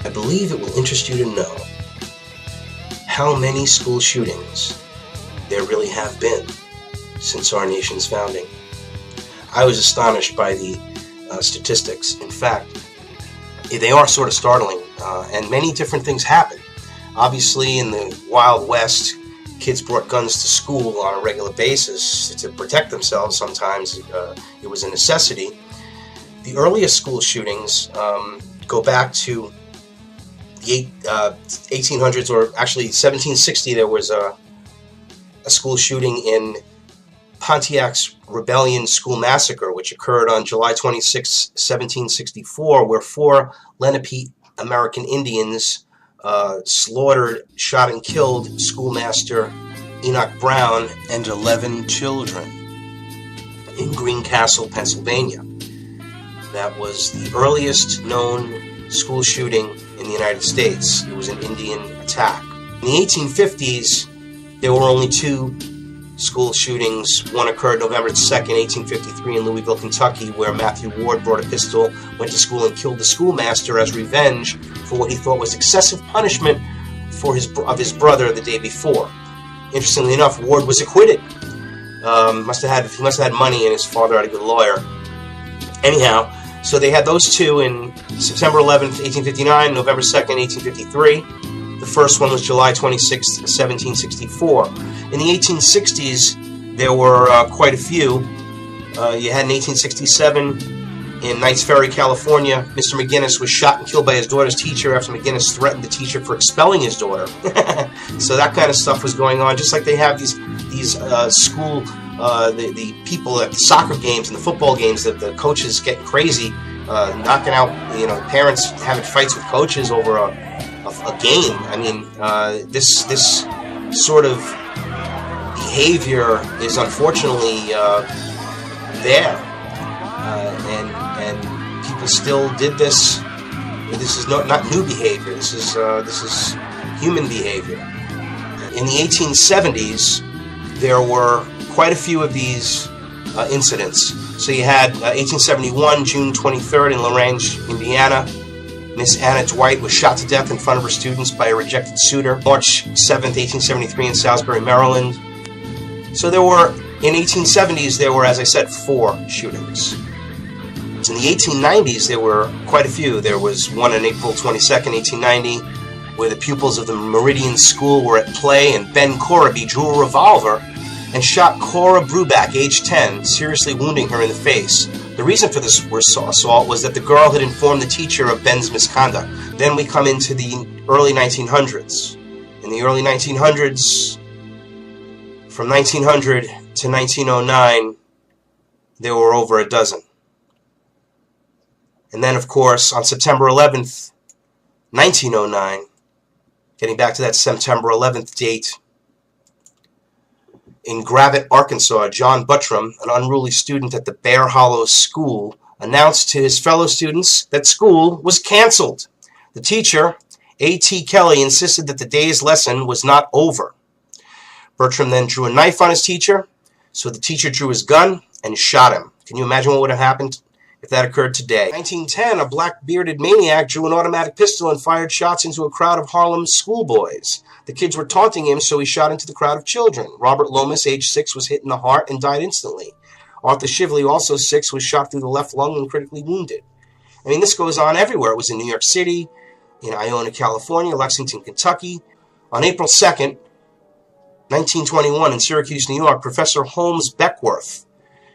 I believe it will interest you to know how many school shootings there really have been since our nation's founding. I was astonished by the statistics. In fact, they are sort of startling, and many different things happen. Obviously, in the Wild West, kids brought guns to school on a regular basis to protect themselves. Sometimes it was a necessity. The earliest school shootings go back to the 1800s, or actually 1760. There was a school shooting in Pontiac's Rebellion School Massacre, which occurred on July 26, 1764, where 4 Lenape American Indians slaughtered, shot, and killed schoolmaster Enoch Brown and 11 children in Greencastle, Pennsylvania. That was the earliest known school shooting in the United States. It was an Indian attack. In the 1850s, there were only 2 school shootings. One occurred November 2nd, 1853 in Louisville, Kentucky, where Matthew Ward brought a pistol, went to school, and killed the schoolmaster as revenge for what he thought was excessive punishment of his brother the day before. Interestingly enough, Ward was acquitted. He must have had money, and his father had a good lawyer. Anyhow, so they had those 2 in September 11th, 1859, November 2nd, 1853. The first one was July 26th, 1764. In the 1860s, there were quite a few. You had in 1867, in Knights Ferry, California, Mr. McGinnis was shot and killed by his daughter's teacher after McGinnis threatened the teacher for expelling his daughter. So that kind of stuff was going on, just like they have these school, the people at the soccer games and the football games, that the coaches getting crazy, knocking out, parents having fights with coaches over a game. I mean, this sort of behavior is unfortunately there, and people still did this. This is not new behavior. This is human behavior. In the 1870s, there were quite a few of these incidents. So you had 1871, June 23rd in LaRange, Indiana. Miss Anna Dwight was shot to death in front of her students by a rejected suitor. March 7th, 1873 in Salisbury, Maryland. So in 1870s, there were, as I said, 4 shootings. In the 1890s, there were quite a few. There was one on April 22nd, 1890, where the pupils of the Meridian School were at play, and Ben Coraby drew a revolver and shot Cora Bruback, age 10, seriously wounding her in the face. The reason for this assault was that the girl had informed the teacher of Ben's misconduct. Then we come into the early 1900s. In the early 1900s, from 1900 to 1909, there were over a dozen. And then, of course, on September 11th, 1909, getting back to that September 11th date, in Gravette, Arkansas, John Buttram, an unruly student at the Bear Hollow School, announced to his fellow students that school was canceled. The teacher, A.T. Kelly, insisted that the day's lesson was not over. Buttram then drew a knife on his teacher, so the teacher drew his gun and shot him. Can you imagine what would have happened if that occurred today? In 1910, a black-bearded maniac drew an automatic pistol and fired shots into a crowd of Harlem schoolboys. The kids were taunting him, so he shot into the crowd of children. Robert Lomas, age 6, was hit in the heart and died instantly. Arthur Shively, also 6, was shot through the left lung and critically wounded. I mean, this goes on everywhere. It was in New York City, in Iona, California, Lexington, Kentucky. On April 2nd, 1921, in Syracuse, New York, Professor Holmes Beckworth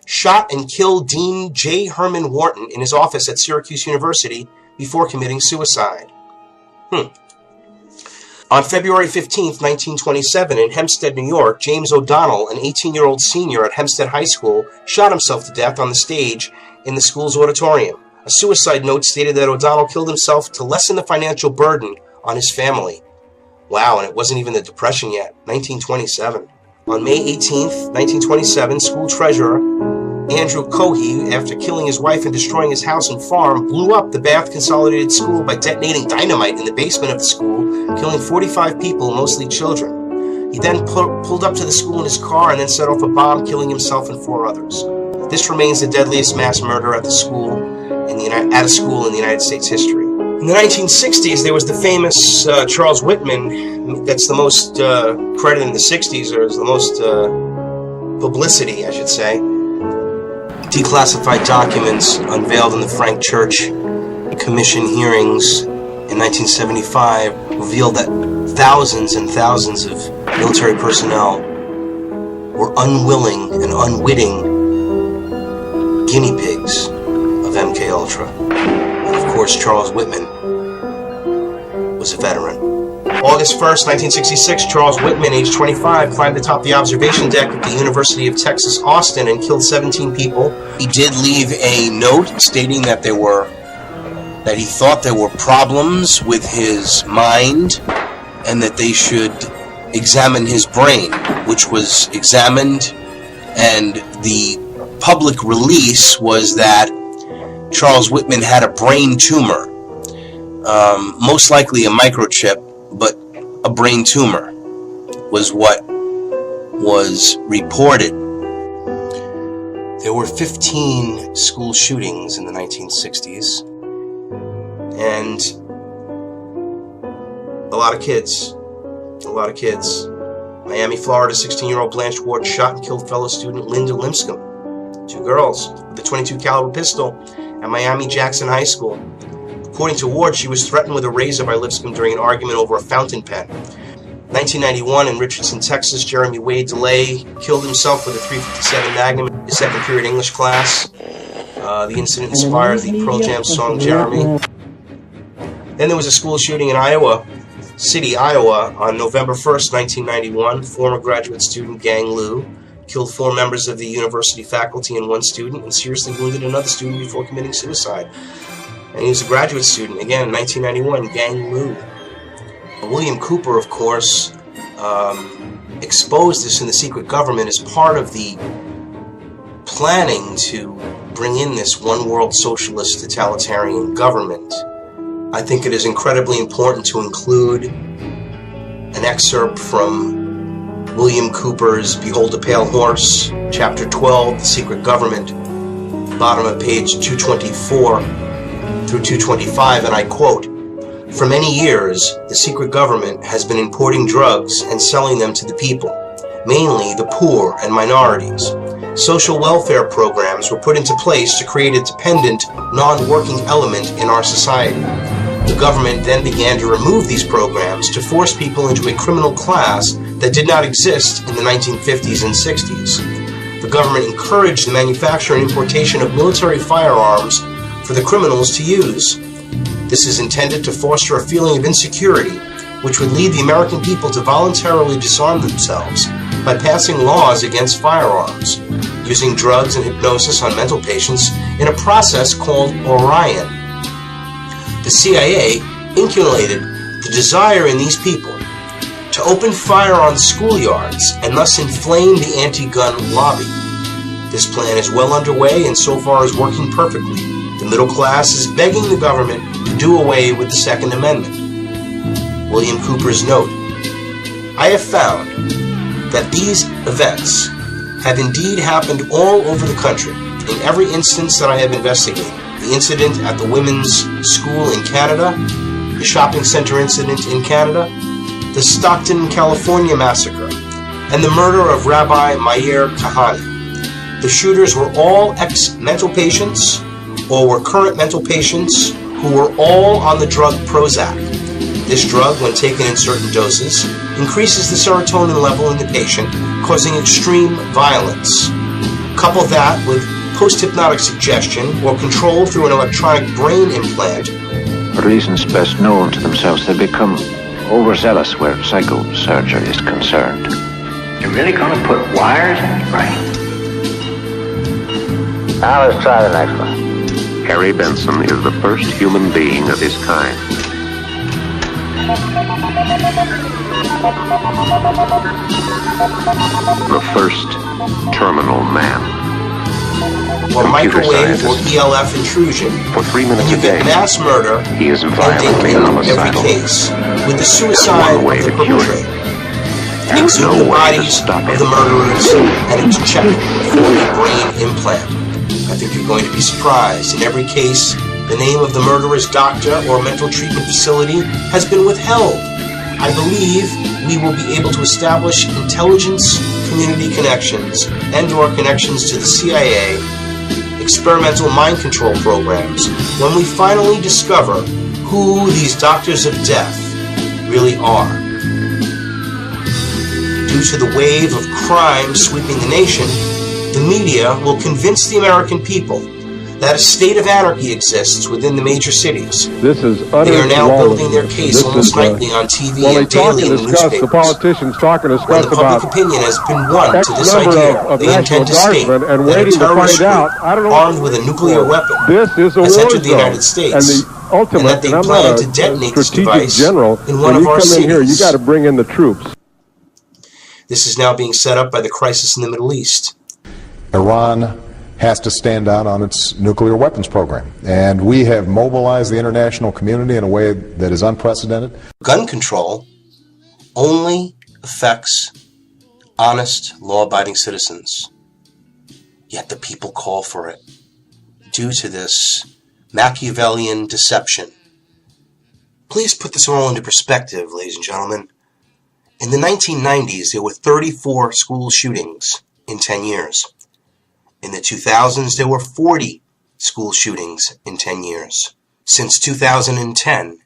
shot and killed Dean J. Herman Wharton in his office at Syracuse University before committing suicide. On February 15th, 1927, in Hempstead, New York, James O'Donnell, an 18-year-old senior at Hempstead High School, shot himself to death on the stage in the school's auditorium. A suicide note stated that O'Donnell killed himself to lessen the financial burden on his family. Wow, and it wasn't even the Depression yet. 1927. On May 18th, 1927, school treasurer Andrew Cohey, after killing his wife and destroying his house and farm, blew up the Bath Consolidated School by detonating dynamite in the basement of the school, killing 45 people, mostly children. He then pulled up to the school in his car and then set off a bomb, killing himself and 4 others. This remains the deadliest mass murder at a school in the United States history. In the 1960s, there was the famous Charles Whitman. That's the most credit in the 60s, or is the most publicity, I should say. Declassified documents unveiled in the Frank Church Commission hearings in 1975 revealed that thousands and thousands of military personnel were unwilling and unwitting guinea pigs of MKUltra. And of course, Charles Whitman was a veteran. August 1st, 1966, Charles Whitman, age 25, climbed atop the observation deck at the University of Texas, Austin, and killed 17 people. He did leave a note stating that he thought there were problems with his mind and that they should examine his brain, which was examined, and the public release was that Charles Whitman had a brain tumor, most likely a microchip, but a brain tumor was what was reported. There were 15 school shootings in the 1960s, and a lot of kids. Miami, Florida, 16-year-old Blanche Ward shot and killed fellow student Linda Limpscomb, 2 girls, with a .22 caliber pistol at Miami Jackson High School. According to Ward, she was threatened with a razor by Lipscomb during an argument over a fountain pen. 1991, in Richardson, Texas, Jeremy Wade DeLay killed himself with a .357 Magnum in his second period English class. The incident inspired the Pearl Jam song Jeremy. Then there was a school shooting in Iowa City, Iowa, on November 1st, 1991. Former graduate student Gang Liu killed 4 members of the university faculty and 1 student, and seriously wounded another student before committing suicide. And he was a graduate student, again, in 1991, Gang Liu. William Cooper, of course, exposed this in The Secret Government as part of the planning to bring in this one-world socialist totalitarian government. I think it is incredibly important to include an excerpt from William Cooper's Behold a Pale Horse, Chapter 12, The Secret Government, bottom of page 224 through 225, and I quote, "For many years, the secret government has been importing drugs and selling them to the people, mainly the poor and minorities. Social welfare programs were put into place to create a dependent, non-working element in our society. The government then began to remove these programs to force people into a criminal class that did not exist in the 1950s and 60s. The government encouraged the manufacture and importation of military firearms for the criminals to use. This is intended to foster a feeling of insecurity, which would lead the American people to voluntarily disarm themselves by passing laws against firearms, using drugs and hypnosis on mental patients in a process called Orion. The CIA inculcated the desire in these people to open fire on schoolyards and thus inflame the anti-gun lobby. This plan is well underway and so far is working perfectly. The middle class is begging the government to do away with the Second Amendment." William Cooper's note, "I have found that these events have indeed happened all over the country in every instance that I have investigated. The incident at the women's school in Canada, the shopping center incident in Canada, the Stockton, California massacre, and the murder of Rabbi Meir Kahane. The shooters were all ex-mental patients or were current mental patients who were all on the drug Prozac. This drug, when taken in certain doses, increases the serotonin level in the patient, causing extreme violence. Couple that with post-hypnotic suggestion or control through an electronic brain implant. For reasons best known to themselves, they become overzealous where psychosurgery is concerned. You're really going to put wires in his brain? Now let's try the next one. Harry Benson is the first human being of his kind. The first terminal man. Or microwave or ELF intrusion. For 3 minutes you a day, get mass murder he is violently in homicidal. every case, with the suicide of the perpetrator. Exhume the bodies of the murderers and it's checked for a brain implant. I think you're going to be surprised. In every case, The name of the murderer's doctor or mental treatment facility has been withheld. I believe we will be able to establish intelligence community connections and/or connections to the CIA, experimental mind control programs, when we finally discover who these doctors of death really are. Due to the wave of crime sweeping the nation, the media will convince the American people that a state of anarchy exists within the major cities. This is utter They are now lawlessness. building their case almost nightly on TV Well, they and talk daily and in the discuss, newspapers. the politicians talk and When discuss the public about opinion has been won X to this number idea, of they National intend to state Guardsmen and that a waiting to terrorist find out. group I don't know armed with a nuclear weapon This is a has war entered the zone. United States, And the ultimate, and that they and I'm plan not to detonate this strategic device general, in when one of you our come in here, you cities. got to bring in the troops. This is now being set up by the crisis in the Middle East. Iran has to stand down on its nuclear weapons program. And we have mobilized the international community in a way that is unprecedented. Gun control only affects honest, law-abiding citizens. Yet the people call for it due to this Machiavellian deception. Please put this all into perspective, ladies and gentlemen. In the 1990s, there were 34 school shootings in 10 years. In the 2000s, there were 40 school shootings in 10 years. Since 2010,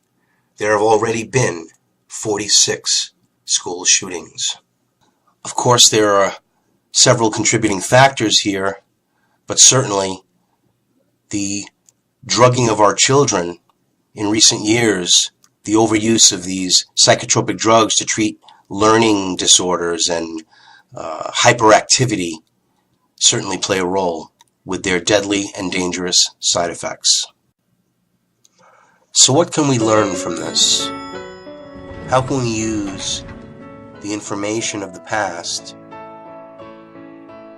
there have already been 46 school shootings. Of course, there are several contributing factors here, but certainly the drugging of our children in recent years, the overuse of these psychotropic drugs to treat learning disorders and hyperactivity certainly play a role with their deadly and dangerous side effects. So what can we learn from this? How can we use the information of the past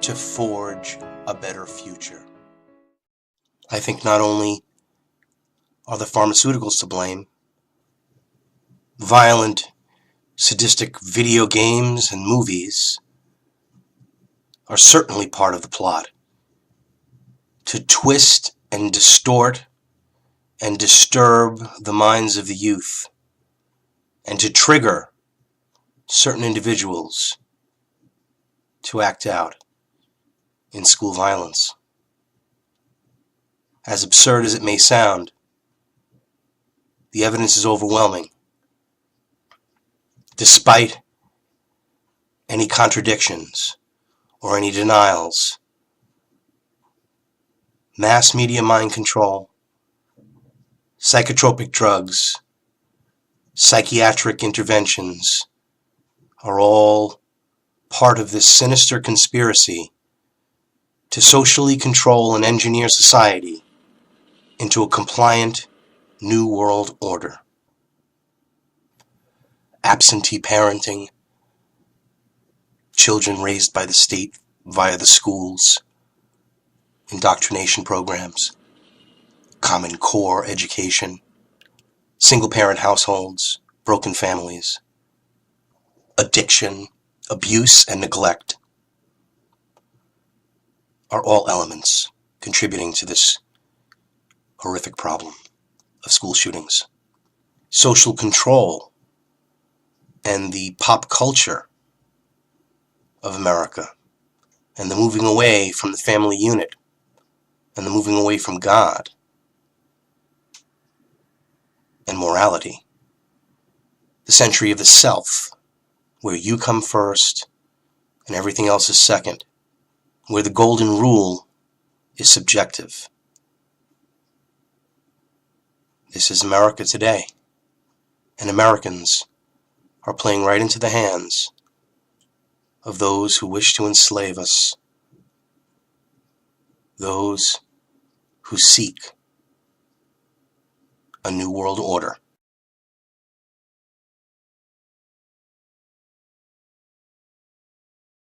to forge a better future? I think not only are the pharmaceuticals to blame, violent, sadistic video games and movies are certainly part of the plot to twist and distort and disturb the minds of the youth and to trigger certain individuals to act out in school violence. As absurd as it may sound, the evidence is overwhelming. Despite any contradictions or any denials, mass media mind control, psychotropic drugs, psychiatric interventions are all part of this sinister conspiracy to socially control and engineer society into a compliant New World Order. Absentee parenting, children raised by the state via the schools, indoctrination programs, Common Core education, single-parent households, broken families, addiction, abuse, and neglect are all elements contributing to this horrific problem of school shootings. Social control and the pop culture of America, and the moving away from the family unit, and the moving away from God and morality. The century of the self, where you come first and everything else is second, where the golden rule is subjective. This is America today, and Americans are playing right into the hands of those who wish to enslave us, those who seek a new world order.